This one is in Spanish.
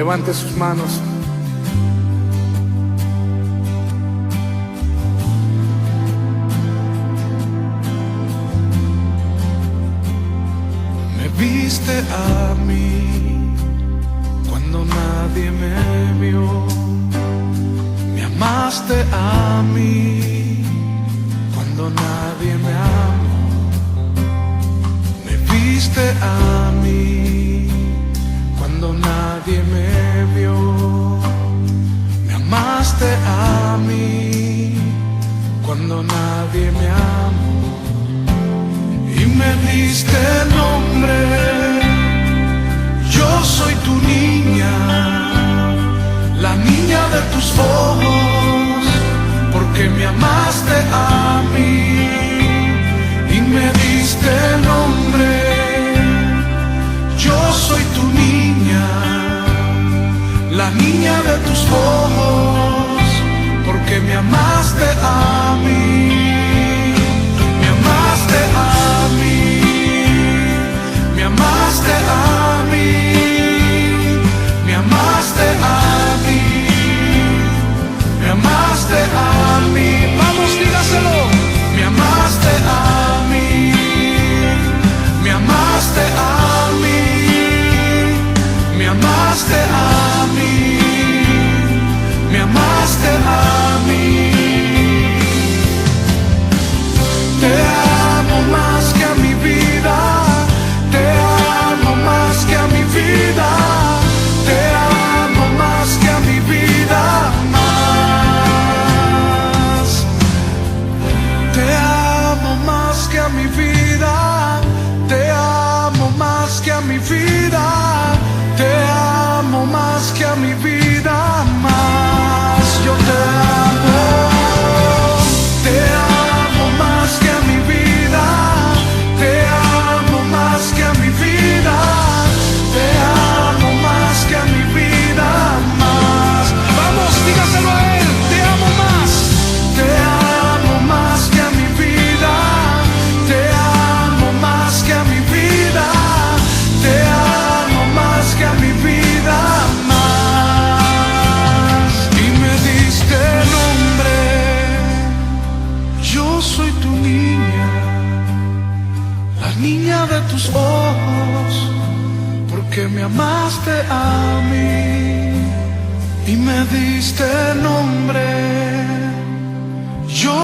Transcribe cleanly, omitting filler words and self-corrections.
Levante sus manos. Me viste a mí cuando nadie me vio. Me amaste a mí cuando nadie me amó. Me viste a mí cuando nadie me vio. Me amaste a mí cuando nadie me amó. Y me diste nombre. Yo soy tu niña, la niña de tus ojos, porque me amaste a mí y me diste nombre. Yo soy tu niña, la niña de tus ojos, porque me amaste a mí. Me amaste a mí, me amaste a mí, me amaste a mí, me amaste a mí. Vamos, dígaselo. Me amaste a mí, me amaste a mí, me amaste a mí, me amaste a mí. Te amo más que a mi vida, te amo más que a mi vida, te amo más que a mi vida, más. Te amo más que a mi vida, te amo más que a mi vida, te amo más que a mi vida, más. Yo te amo, te amo más que a mi vida, te amo más que a mi vida, te amo más que a mi vida, más. Vamos, dígaselo a él, te amo más. Te amo más que a mi vida, te amo más que a mi vida, te amo más que a mi vida, más. Y me diste nombre. Yo soy tu niña, la niña de tus ojos, porque me amaste a mí y me diste nombre. Yo